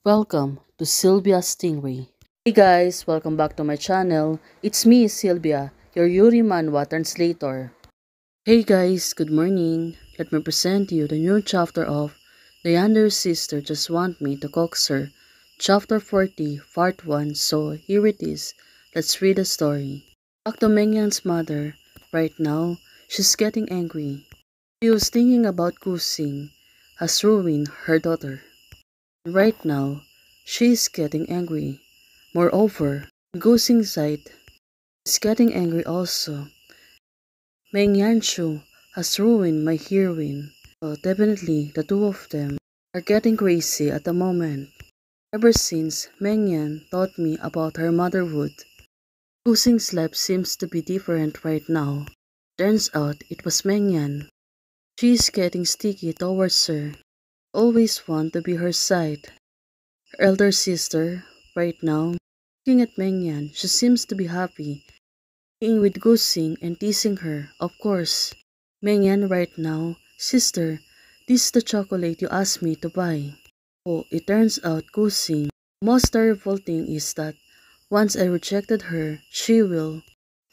Welcome to Sylvia Stingray. Hey guys, welcome back to my channel. It's me, Sylvia, your Yuri Manhwa translator. Hey guys, good morning. Let me present you the new chapter of The Younger Sister Just Want Me to Coax Her, Chapter 40, Part 1. So here it is. Let's read the story. Back to Mengyan's mother. Right now, she's getting angry. She was thinking about Kusing has ruined her daughter. Right now, she is getting angry. Moreover, Gusing's side is getting angry also. Meng Yanshu has ruined my heroine. So definitely, the two of them are getting crazy at the moment. Ever since Meng Yan taught me about her motherhood, Gusing's life seems to be different right now. Turns out it was Meng Yan. She is getting sticky towards her. Always want to be her side. Her elder sister, right now, looking at Mengyan, she seems to be happy, being with Gusing and teasing her, of course. Mengyan, right now, sister, this is the chocolate you asked me to buy. Oh, it turns out Gusing. The most terrible thing is that once I rejected her, she will.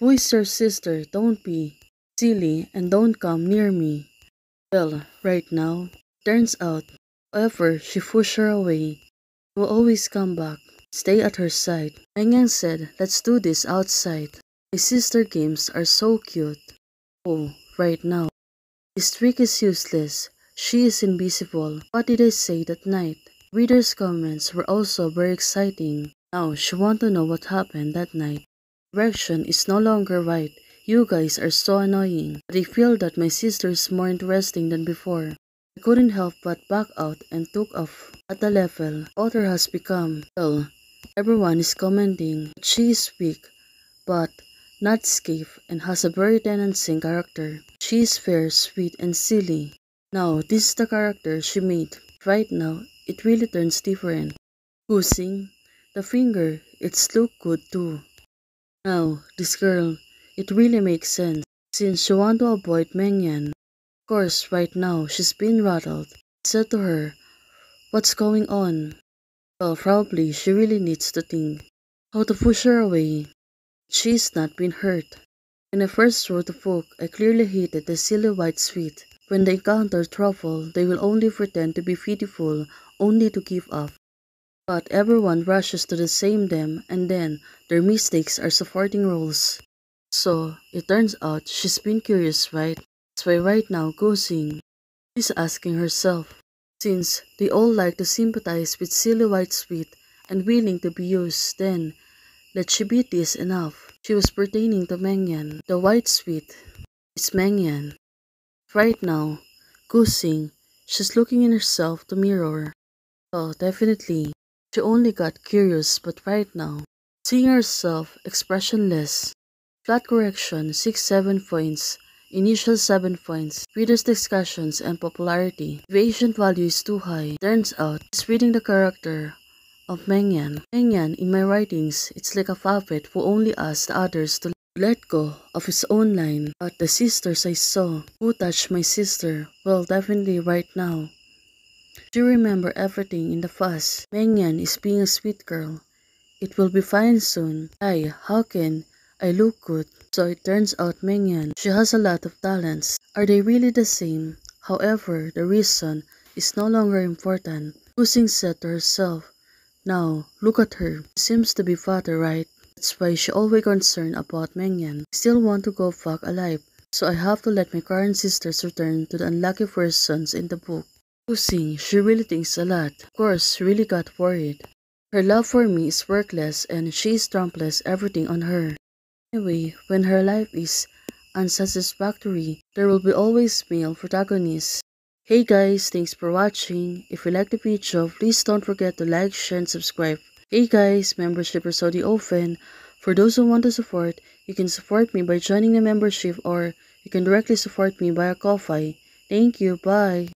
Who is your sister? Don't be silly and don't come near me. Well, right now, turns out, however, she pushed her away. Will always come back, stay at her side. Mengyang said, let's do this outside. My sister games are so cute. Oh, right now. This trick is useless. She is invisible. What did I say that night? Readers' comments were also very exciting. Now she want to know what happened that night. Direction is no longer right. You guys are so annoying. But I feel that my sister is more interesting than before. I couldn't help but back out and took off. At the level Otter has become, well, everyone is commenting that she is weak, but not stiff and has a very tendency character. She is fair, sweet, and silly. Now, this is the character she made. Right now, it really turns different. Using the finger, it's look good too. Now, this girl, it really makes sense since she want to avoid Mengyan. Of course, right now, she's been rattled. I said to her, what's going on? Well, probably she really needs to think how to push her away. She's not been hurt. When I first wrote the book, I clearly hated the silly white sweet. When they encounter trouble, they will only pretend to be pitiful, only to give up. But everyone rushes to the same them, and then their mistakes are supporting roles. So, it turns out she's been curious, right? That's why right now, Gosing, she's asking herself, since they all like to sympathize with silly white sweet and willing to be used, then let she be this enough. She was pertaining to Mengyan. The white sweet is Mengyan. Right now, Gusing, she's looking in herself to mirror. Oh, definitely. She only got curious, but right now, seeing herself expressionless. Flat correction 6-7 points. Initial 7 points. Readers' discussions and popularity. Deviation value is too high. Turns out, it's reading the character of Mengyan. Mengyan, in my writings, it's like a puppet who only asks the others to let go of his own line. But the sisters I saw, who touched my sister, well, definitely right now. Do you remember everything in the fuss? Mengyan is being a sweet girl. It will be fine soon. How can I look good? So it turns out Mengyan, she has a lot of talents. Are they really the same? However, the reason is no longer important. Using said to herself, now, look at her. She seems to be fatter, right? That's why she always concerned about Mengyan. I still want to go back alive, so I have to let my current sisters return to the unlucky persons in the book. Using, she really thinks a lot. Of course, she really got worried. Her love for me is worthless and she tramples everything on her. Anyway, when her life is unsatisfactory, there will be always male protagonists. Hey guys, thanks for watching. If you like the video, please don't forget to like, share, and subscribe. Hey guys, membership is already open. For those who want to support, you can support me by joining the membership or you can directly support me via Ko-Fi. Thank you, bye.